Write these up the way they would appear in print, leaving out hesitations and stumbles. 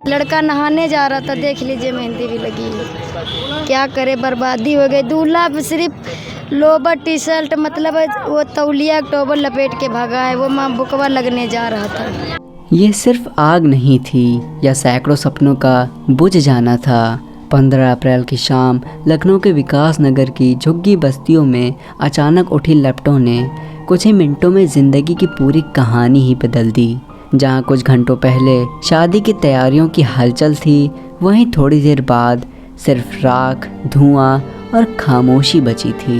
लड़का नहाने जा रहा था, देख लीजिए मेहंदी भी लगी है। क्या करे, बर्बादी हो गई। दूल्हा सिर्फ लोवर टी शर्ट, मतलब वो तौलिया टॉवल लपेट के भागा है। वो माँ बुकवा लगने जा रहा था। ये सिर्फ आग नहीं थी, यह सैकड़ों सपनों का बुझ जाना था। 15 अप्रैल की शाम लखनऊ के विकास नगर की झुग्गी बस्तियों में अचानक उठी लपटों ने कुछ ही मिनटों में ज़िंदगी की पूरी कहानी ही बदल दी। जहां कुछ घंटों पहले शादी की तैयारियों की हलचल थी, वहीं थोड़ी देर बाद सिर्फ राख, धुआं और खामोशी बची थी।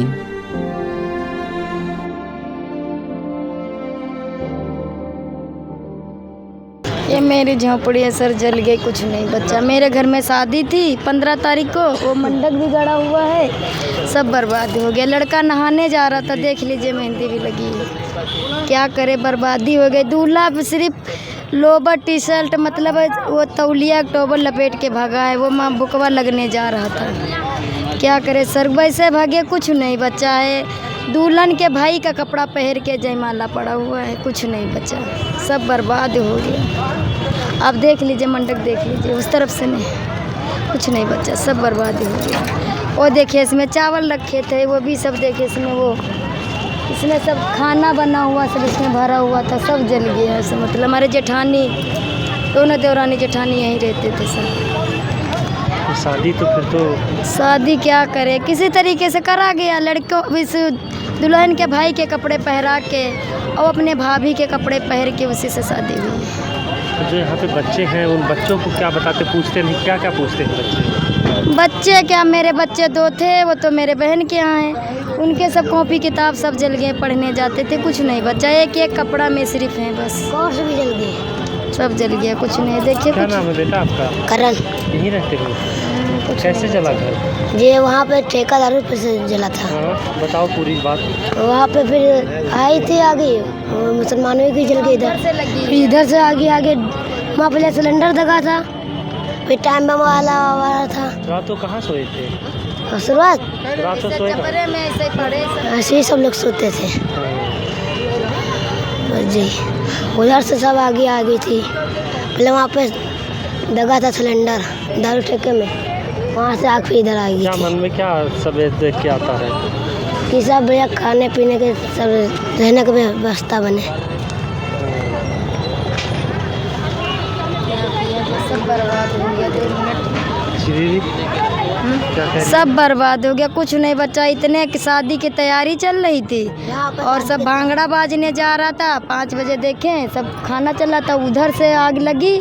ये मेरी झोंपड़ी है सर, जल गई, कुछ नहीं बचा। मेरे घर में शादी थी 15 तारीख को, वो मंडप भी गड़ा हुआ है, सब बर्बाद हो गया। लड़का नहाने जा रहा था, देख लीजिए मेहंदी भी लगी है। क्या करे, बर्बादी हो गई। दूल्हा सिर्फ लोवर टी शर्ट, मतलब वो तौलिया टॉवल लपेट के भागा है। वो माँ बुकवा लगने जा रहा था। क्या करे सर, वैसे भागे, कुछ नहीं बचा है। दुल्हन के भाई का कपड़ा पहन के जयमाला पड़ा हुआ है, कुछ नहीं बचा, सब बर्बाद हो गया। आप देख लीजिए, मंडप देख लीजिए, उस तरफ से नहीं, कुछ नहीं बचा, सब बर्बाद हो गया। वो देखिए, इसमें चावल रखे थे, वो भी सब देखिए, इसमें सब खाना बना हुआ, सब इसमें भरा हुआ था, सब जल गया है। सब मतलब हमारे जेठानी, दोनों देवरानी जेठानी यहीं रहते थे सब। शादी तो फिर तो शादी क्या करे, किसी तरीके से करा गया। लड़कों इस दुल्हन के भाई के कपड़े पहरा के और अपने भाभी के कपड़े पहन के उसी से शादी हुई। जो यहाँ पे बच्चे हैं, उन बच्चों को क्या बताते, पूछते नहीं, क्या क्या पूछते हैं बच्चे? बच्चे क्या, मेरे बच्चे 2 थे, वो तो मेरे बहन के यहाँ हैं। उनके सब कॉपी किताब सब जल गए, पढ़ने जाते थे, कुछ नहीं बचा। एक एक कपड़ा में सिर्फ है बस। कोर्स भी जल गए, सब जल गया, कुछ नहीं। देखिए, क्या नाम है बेटा आपका? करण। यहीं रहते हो? कैसे जला घर? ये वहाँ पे ठेकेदार पे से जला था। हाँ, बताओ पूरी बात। वहाँ पे फिर आई थी आगे, मुसलमानों की जल गई इधर से आगे वहाँ पे सिलेंडर दगा था, फिर टाइम बम वाला था। रात को कहाँ सोए थे? शुरुआत रात को सोए ऐसे ही सब लोग सोते थे जी। उधर से सब आगे आ गई थी। पहले वहाँ पे दगा था सिलेंडर दारू ठेके में, वहाँ से आग फिर इधर आ गई। क्या मन में क्या सब देख के आता है कि सब बढ़िया खाने पीने के, सब रहने की व्यवस्था बने। सब बर्बाद हो गया, 2 मिनट सब बर्बाद हो गया, कुछ नहीं बचा। इतने शादी की तैयारी चल रही थी और सब भांगड़ा बाजने जा रहा था। 5 बजे देखें सब खाना चल रहा था, उधर से आग लगी,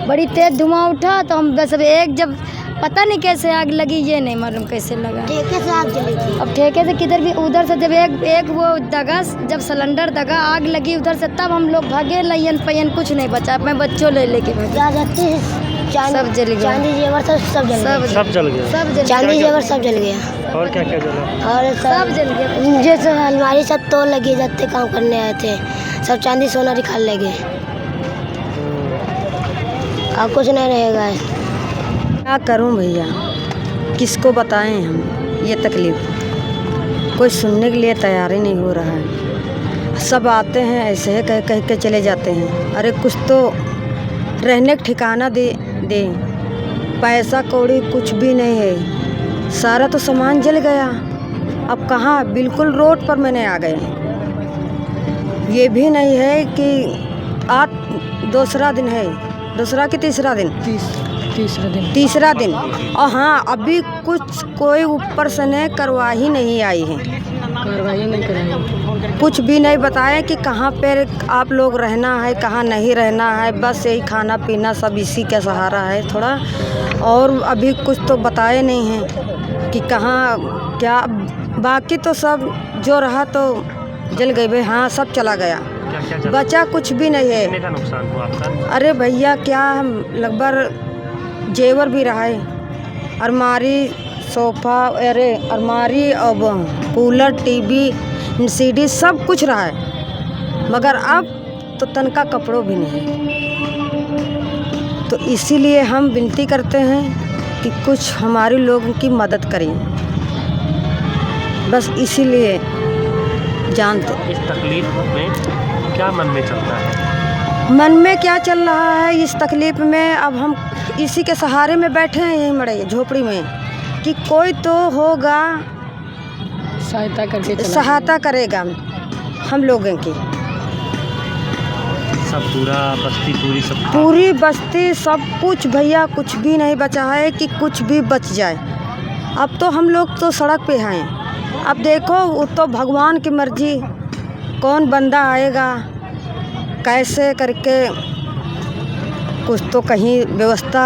बड़ी तेज धुआं उठा। तो हम बस एक, जब पता नहीं कैसे आग लगी, ये नहीं मालूम कैसे लगा, ठेके से आग जली थी। अब ठेके से किधर भी, उधर से जब एक वो दगा, जब सिलेंडर दगा, आग लगी उधर से, तब हम लोग भागे, लयन पयन कुछ नहीं बचा। मैं बच्चों ले लेके भागे, सब जल गया, चांदी जेवर सब जल गया, सब जल गया, चांदी जेवर सब जल गया। और क्या क्या जला? और सब जल गया। जैसे अलमारी सब तोड़ लगे, जाते काम करने आए थे, सब चांदी सोना निकाल ले गए, अब कुछ नहीं रहेगा। क्या करूं भैया, किसको बताएं हम ये तकलीफ़, कोई सुनने के लिए तैयार ही नहीं हो रहा है। सब आते हैं ऐसे ही कह के चले जाते हैं। अरे कुछ तो रहने का ठिकाना दे, पैसा कौड़ी कुछ भी नहीं है, सारा तो सामान जल गया। अब कहाँ, बिल्कुल रोड पर मैंने आ गए। ये भी नहीं है कि आज दूसरा दिन है, दूसरा कि तीसरा दिन, तीसरा दिन। और हाँ, अभी कुछ कोई ऊपर से नहीं कार्रवाई नहीं आई है, कार्रवाई नहीं कराई, कुछ भी नहीं बताया कि कहाँ पर आप लोग रहना है, कहाँ नहीं रहना है। बस यही खाना पीना सब इसी का सहारा है थोड़ा, और अभी कुछ तो बताए नहीं हैं कि कहाँ क्या। बाकी तो सब जो रहा तो जल गई भाई, हाँ सब चला गया, बचा कुछ भी नहीं है। कितने का नुकसान हुआ आपका? अरे भैया क्या, लगभग जेवर भी रहा है, अलमारी, सोफ़ा, अरे अलमारी, अब कूलर, टीवी, सीडी सब कुछ रहा है, मगर अब तो तनका कपड़ों भी नहीं है। तो इसीलिए हम विनती करते हैं कि कुछ हमारे लोगों की मदद करें, बस इसीलिए जानते। इस तकलीफ में क्या मन में चलता है? मन में क्या चल रहा है इस तकलीफ़ में, अब हम इसी के सहारे में बैठे हैं यहीं मड़े झोपड़ी में कि कोई तो होगा सहायता करेगा हम लोगों की। सब पूरा बस्ती पूरी बस्ती सब कुछ भैया, कुछ भी नहीं बचा है कि कुछ भी बच जाए। अब तो हम लोग तो सड़क पे हैं। अब देखो वो तो भगवान की मर्जी, कौन बंदा आएगा कैसे करके कुछ तो कहीं व्यवस्था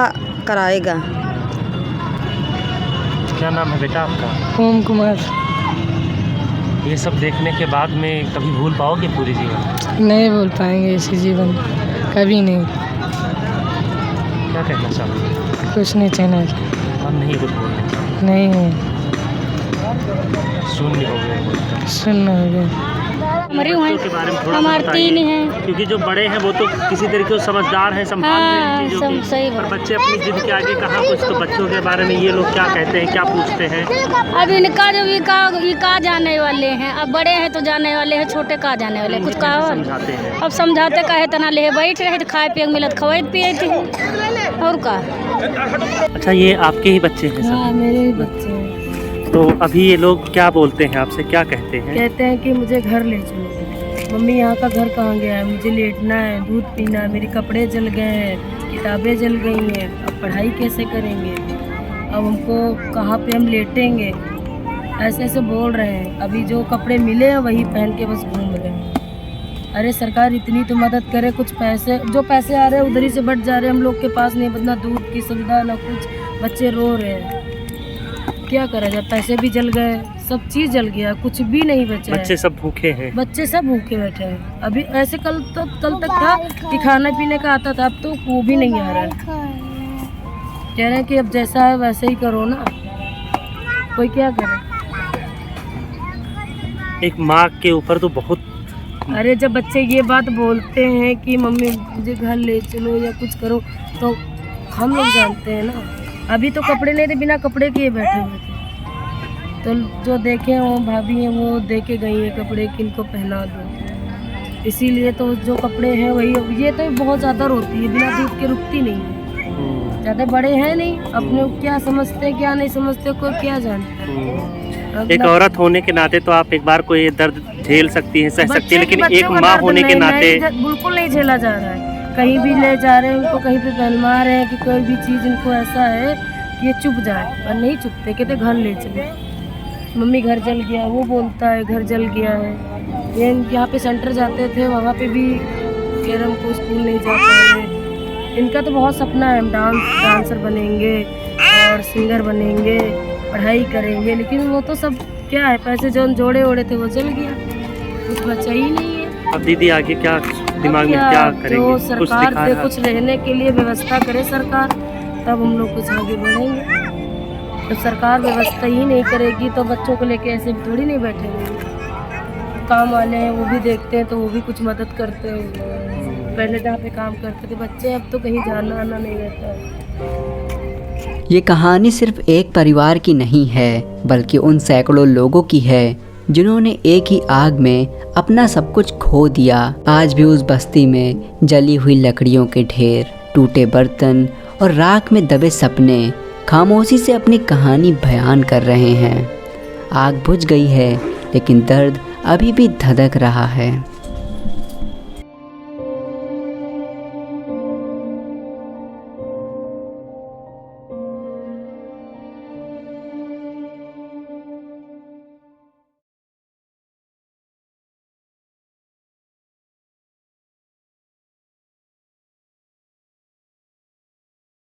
कराएगा। क्या नाम है बेटा आपका? ओम कुमार। ये सब देखने के बाद में कभी भूल पाओगे पूरी जीवन? नहीं भूल पाएंगे इसी जीवन, कभी नहीं। क्या कहना चाहोगे? कुछ नहीं कहना, हम नहीं कुछ बोलने, नहीं शून्य हो गए, सुनना हो गया। मरी हुए बच्चों के बारे में थोड़ा सा हमारे बताइए। 3 हैं। क्योंकि जो बड़े हैं वो तो किसी तरीके से समझदार हैं, संभाल रहे हैं हाँ, चीज़ों की। सही पर बात। बच्चे अपनी जिद के आगे कहाँ कुछ। तो बच्चों के बारे में ये लोग क्या कहते हैं, क्या पूछते हैं? अब इनका जो इका जाने वाले हैं, अब बड़े हैं तो जाने वाले हैं, छोटे कहाँ जाने वाले हैं, कुछ कहा समझाते हैं। अब समझाते कहे तना ले बैठ रहे थे, खाए पिए मिलत खवाइत पिए थे और का। अच्छा, ये आपके ही बच्चे हैं सब? हाँ, मेरे ही बच्चे हैं। तो अभी ये लोग क्या बोलते हैं आपसे, क्या कहते हैं? कहते हैं कि मुझे घर ले चलो। मम्मी यहाँ का घर कहाँ गया है, मुझे लेटना है, दूध पीना है, मेरे कपड़े जल गए हैं, किताबें जल गई हैं, अब पढ़ाई कैसे करेंगे, अब हमको कहाँ पे हम लेटेंगे, ऐसे ऐसे बोल रहे हैं। अभी जो कपड़े मिले हैं वही पहन के बस घूम रहे हैं। अरे सरकार इतनी तो मदद करे, कुछ पैसे जो पैसे आ रहे हैं उधर ही से बट जा रहे हैं, हम लोग के पास नहीं, ना दूध की सुविधा ना कुछ, बच्चे रो रहे हैं। क्या करा जाए, पैसे भी जल गए, सब चीज़ जल गया, कुछ भी नहीं बचा है। बच्चे सब भूखे हैं। बच्चे सब भूखे बैठे हैं। अभी ऐसे कल तक था कि खाने पीने का आता था, अब तो वो भी नहीं आ रहा है। कह रहे हैं कि अब जैसा है वैसे ही करो ना, कोई क्या करे। एक माँ के ऊपर तो बहुत। अरे जब बच्चे ये बात बोलते हैं कि मम्मी मुझे घर ले चलो या कुछ करो, तो हम लोग जानते हैं ना। अभी तो कपड़े नहीं थे, बिना कपड़े के बैठे हुए थे। तो जो देखे वो भाभी हैं वो दे के गई हैं कपड़े, किनको पहना दो। इसीलिए तो जो कपड़े हैं वही। ये तो बहुत ज़्यादा रोती है, बिना दूध के रुकती नहीं है। ज़्यादा बड़े हैं नहीं, अपने क्या समझते हैं क्या नहीं समझते, कोई क्या जानता है। एक औरत होने के नाते तो आप एक बार को ये दर्द झेल सकती हैं, सह सकती हैं, लेकिन एक माँ होने के नाते बिल्कुल नहीं झेला जा रहा है। कहीं भी ले जा रहे हैं उनको, कहीं पे पहनवा रहे हैं कि कोई भी चीज़ इनको ऐसा है कि ये चुप जाए, और नहीं चुपते, कहते घर ले चले। मम्मी घर जल गया, वो बोलता है घर जल गया है। ये यहाँ पे सेंटर जाते थे, वहाँ पे भी कह रहे हमको स्कूल नहीं जा पा रहे। इनका तो बहुत सपना है, हम डांसर बनेंगे और सिंगर बनेंगे, पढ़ाई करेंगे, लेकिन वो तो सब क्या है, पैसे जो जोड़े ओड़े थे वो जल गया, कुछ बचा ही नहीं है। अब दीदी आगे क्या दिमाग में क्या करेंगे? जो कुछ सरकार दिखा से रहा? कुछ रहने के लिए व्यवस्था करे सरकार, तब हम लोग कुछ आगे बढ़ेंगे। तो सरकार व्यवस्था ही नहीं करेगी तो बच्चों को लेके ऐसे थोड़ी नहीं बैठेंगे। काम वाले हैं वो भी देखते हैं तो वो भी कुछ मदद करते हैं। पहले जहाँ पे काम करते थे बच्चे, अब तो कहीं जाना आना नहीं रहता है। ये कहानी सिर्फ एक परिवार की नहीं है, बल्कि उन सैकड़ों लोगों की है जिन्होंने एक ही आग में अपना सब कुछ खो दिया। आज भी उस बस्ती में जली हुई लकड़ियों के ढेर, टूटे बर्तन और राख में दबे सपने खामोशी से अपनी कहानी बयान कर रहे हैं। आग बुझ गई है, लेकिन दर्द अभी भी धधक रहा है।